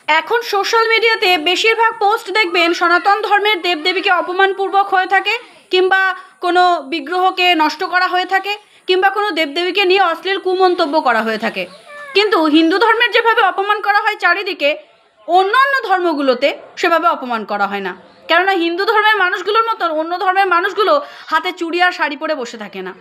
এখন সোশ্যাল মিডিয়াতে বেশিরভাগ পোস্ট দেখবেন সনাতন ধর্মের দেবদেবীকে অপমানপূর্বক হয়ে থাকে, কিংবা কোনো বিগ্রহকে নষ্ট করা হয়ে থাকে, কিংবা কোনো দেবদেবীকে নিয়ে অশ্লীল কুমন্তব্য করা হয়ে থাকে। কিন্তু হিন্দু ধর্মের যেভাবে অপমান করা হয় চারিদিকে, অন্যান্য ধর্মগুলোতে সেভাবে অপমান করা হয় না। কেননা হিন্দু ধর্মের মানুষগুলোর মতন অন্য ধর্মের মানুষগুলো হাতে চুড়ি আর শাড়ি পরে বসে থাকে না।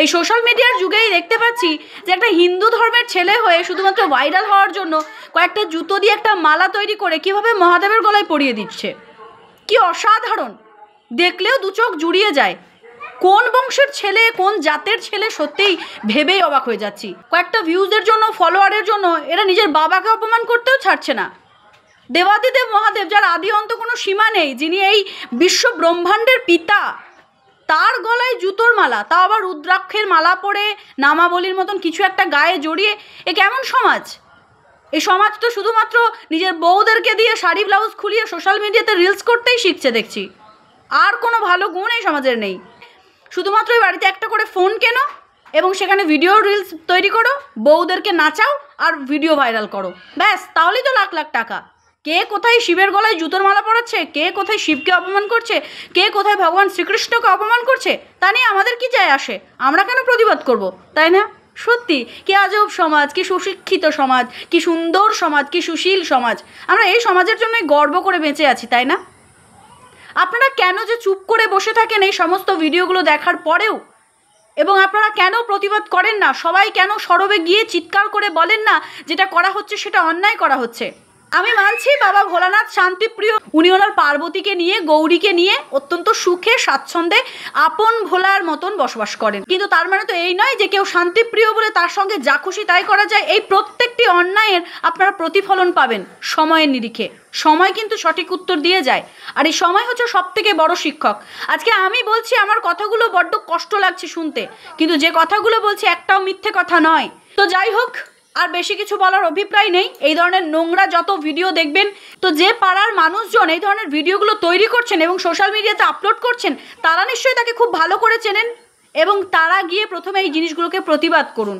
এই সোশ্যাল মিডিয়ার যুগেই দেখতে পাচ্ছি যে একটা হিন্দু ধর্মের ছেলে হয়ে শুধুমাত্র ভাইরাল হওয়ার জন্য কয়েকটা জুতো দিয়ে একটা মালা তৈরি করে কীভাবে মহাদেবের গলায় পরিয়ে দিচ্ছে। কি অসাধারণ! দেখলেও দু চোখ জুড়িয়ে যায়। কোন বংশের ছেলে, কোন জাতের ছেলে, সত্যিই ভেবেই অবাক হয়ে যাচ্ছি। কয়েকটা ভিউজের জন্য, ফলোয়ারের জন্য এরা নিজের বাবাকে অপমান করতেও ছাড়ছে না। দেবাদিদেব মহাদেব, যার আদি অন্ত কোনো সীমা নেই, যিনি এই বিশ্ব ব্রহ্মাণ্ডের পিতা, তার গলায় জুতোর মালা, তাও আবার রুদ্রাক্ষের মালা পরে নামাবলীর মতন কিছু একটা গায়ে জড়িয়ে, এ কেমন সমাজ? এই সমাজ তো শুধুমাত্র নিজের বউদেরকে দিয়ে শাড়ি ব্লাউজ খুলিয়ে সোশ্যাল মিডিয়াতে রিলস করতেই শিখছে দেখছি। আর কোনো ভালো গুণ এই সমাজের নেই। শুধুমাত্র এই বাড়িতে একটা করে ফোন কেনো এবং সেখানে ভিডিও রিলস তৈরি করো, বউদেরকে নাচাও আর ভিডিও ভাইরাল করো, ব্যাস, তাহলেই তো লাখ লাখ টাকা। কে কোথায় শিবের গলায় জুতোর মালা পরাচ্ছে, কে কোথায় শিবকে অপমান করছে, কে কোথায় ভগবান শ্রীকৃষ্ণকে অপমান করছে, তা নিয়ে আমাদের কি যায় আসে? আমরা কেন প্রতিবাদ করব, তাই না? সত্যি কি আজব সমাজ, কি সুশিক্ষিত সমাজ, কি সুন্দর সমাজ, কি সুশীল সমাজ। আমরা এই সমাজের জন্যই গর্ব করে বেঁচে আছি, তাই না? আপনারা কেন যে চুপ করে বসে থাকেন এই সমস্ত ভিডিওগুলো দেখার পরেও, এবং আপনারা কেন প্রতিবাদ করেন না? সবাই কেন সরবে গিয়ে চিৎকার করে বলেন না যেটা করা হচ্ছে সেটা অন্যায় করা হচ্ছে? আমি মানছি বাবা ভোলানাথ শান্তিপ্রিয়, উনি ওনার পার্বতীকে নিয়ে, গৌরীকে নিয়ে অত্যন্ত সুখে স্বাচ্ছন্দ্যে আপন ভোলার মতন বসবাস করেন, কিন্তু তার মানে তো এই নয় যে কেউ শান্তিপ্রিয় বলে তার সঙ্গে যা খুশি তাই করা যায়। এই প্রত্যেকটি অন্যায়ের আপনারা প্রতিফলন পাবেন সময়ের নিরিখে। সময় কিন্তু সঠিক উত্তর দিয়ে যায়, আর এই সময় হচ্ছে সব থেকে বড় শিক্ষক। আজকে আমি বলছি, আমার কথাগুলো বড্ড কষ্ট লাগছে শুনতে, কিন্তু যে কথাগুলো বলছি একটাও মিথ্যে কথা নয়। তো যাই হোক, আর বেশি কিছু বলার অভিপ্রায় নেই। এই ধরনের নোংরা যত ভিডিও দেখবেন, তো যে পাড়ার মানুষজন এই ধরনের ভিডিওগুলো তৈরি করছেন এবং সোশ্যাল মিডিয়াতে আপলোড করছেন, তারা নিশ্চয়ই তাকে খুব ভালো করে চেনেন, এবং তারা গিয়ে প্রথমে এই জিনিসগুলোকে প্রতিবাদ করুন।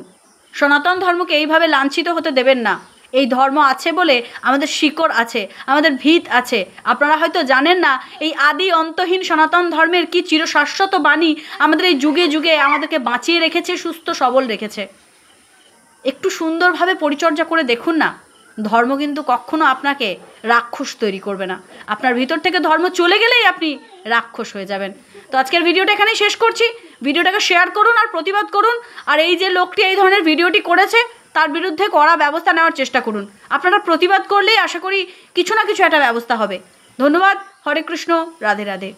সনাতন ধর্মকে এইভাবে লাঞ্ছিত হতে দেবেন না। এই ধর্ম আছে বলে আমাদের শিকড় আছে, আমাদের ভিত আছে। আপনারা হয়তো জানেন না এই আদি অন্তহীন সনাতন ধর্মের কি চিরশাশ্বত বাণী আমাদের এই যুগে যুগে আমাদেরকে বাঁচিয়ে রেখেছে, সুস্থ সবল রেখেছে। একটু সুন্দরভাবে পরিচর্যা করে দেখুন না। ধর্ম কিন্তু কখনো আপনাকে রাক্ষস তৈরি করবে না। আপনার ভিতর থেকে ধর্ম চলে গেলেই আপনি রাক্ষস হয়ে যাবেন। তো আজকের ভিডিওটা এখানেই শেষ করছি। ভিডিওটাকে শেয়ার করুন আর প্রতিবাদ করুন, আর এই যে লোকটি এই ধরনের ভিডিওটি করেছে তার বিরুদ্ধে কড়া ব্যবস্থা নেওয়ার চেষ্টা করুন। আপনারা প্রতিবাদ করলেই আশা করি কিছু না কিছু একটা ব্যবস্থা হবে। ধন্যবাদ। হরে কৃষ্ণ, রাধে রাধে।